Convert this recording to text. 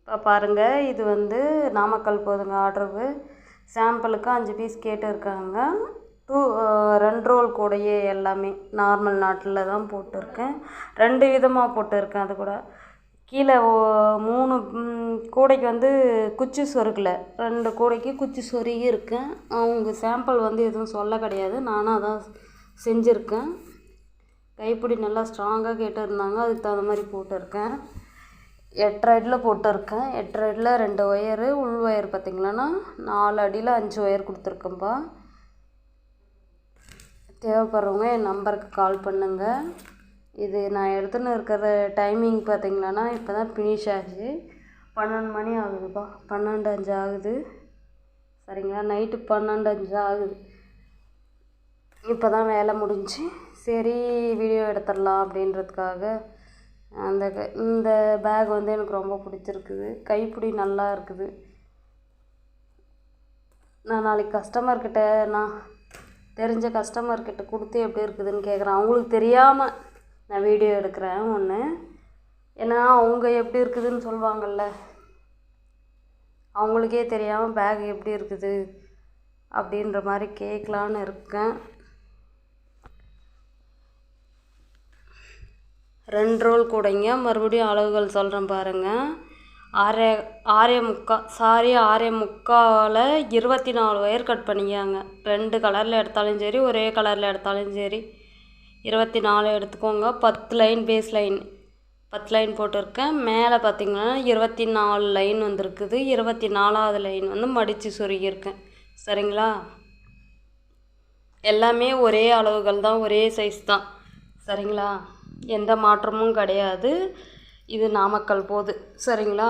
இப்போ பாருங்கள், இது வந்து நாமக்கல் போதுங்க ஆர்டருக்கு. சாம்பிளுக்கு 5 பீஸ் கேட்டிருக்காங்க. 2 ரோல் கூடையே எல்லாமே நார்மல் நாட்டில் தான் போட்டிருக்கேன். 2 விதமாக போட்டிருக்கேன். அது கூட கீழே 3 கூடைக்கு வந்து குச்சி சொருகலை, 2 கூடைக்கு குச்சி சொருகி இருக்கேன். அவங்க சாம்பிள் வந்து எதுவும் சொல்ல கிடையாது, நானும் அதான் செஞ்சுருக்கேன். கைப்பிடி நல்லா ஸ்ட்ராங்காக கேட்டிருந்தாங்க, அதுக்கு தகுந்த மாதிரி போட்டிருக்கேன். 8 அடியில் போட்டிருக்கேன். 8 அடியில் 2 ஒயரு, உள் ஒயர் பார்த்திங்களான்னா 4 அடியில் 5 ஒயர் கொடுத்துருக்கேன்ப்பா. தேவைப்படுறவங்க என் நம்பருக்கு கால் பண்ணுங்கள். இது நான் எடுத்துன்னு இருக்கிற டைமிங் பார்த்திங்களான்னா இப்போ தான் ஃபினிஷ் ஆச்சு. 12 மணி ஆகுதுப்பா, 12:05 ஆகுது. சரிங்களா, நைட்டு 12:05 ஆகுது. இப்போ தான் வேலை முடிஞ்சு சரி வீடியோ எடுத்துடலாம் அப்படின்றதுக்காக இந்த பேக் வந்து எனக்கு ரொம்ப பிடிச்சிருக்குது. கைப்பிடி நல்லா இருக்குது. நான் நாளைக்கு கஸ்டமர்கிட்ட, நான் தெரிஞ்ச கஸ்டமர்கிட்ட கொடுத்து எப்படி இருக்குதுன்னு கேட்குறேன். அவங்களுக்கு தெரியாமல் நான் வீடியோ எடுக்கிறேன் ஒன்று. ஏன்னா அவங்க எப்படி இருக்குதுன்னு சொல்லுவாங்கள்ல, அவங்களுக்கே தெரியாமல் பேக் எப்படி இருக்குது அப்படின்ற மாதிரி கேட்கலான்னு இருக்கேன். 2 ரோல் கூடைங்க. மறுபடியும் அளவுகள் சொல்கிறேன் பாருங்கள். 6.25 24 ஒயர் கட் பண்ணிக்காங்க. 2 கலரில் எடுத்தாலும் சரி, ஒரே கலரில் எடுத்தாலும் சரி 24 எடுத்துக்கோங்க. 10 லைன் பேஸ் லைன் 10 லைன் போட்டிருக்கேன். மேலே பார்த்திங்கன்னா 24 லைன் வந்துருக்குது. 24வது லைன் வந்து மடித்து சொருகியிருக்கேன். சரிங்களா, எல்லாமே ஒரே அளவுகள் தான், ஒரே சைஸ் தான். சரிங்களா, எந்த மாற்றமும் கிடையாது. இது நாமக்கல் போகுது. சரிங்களா.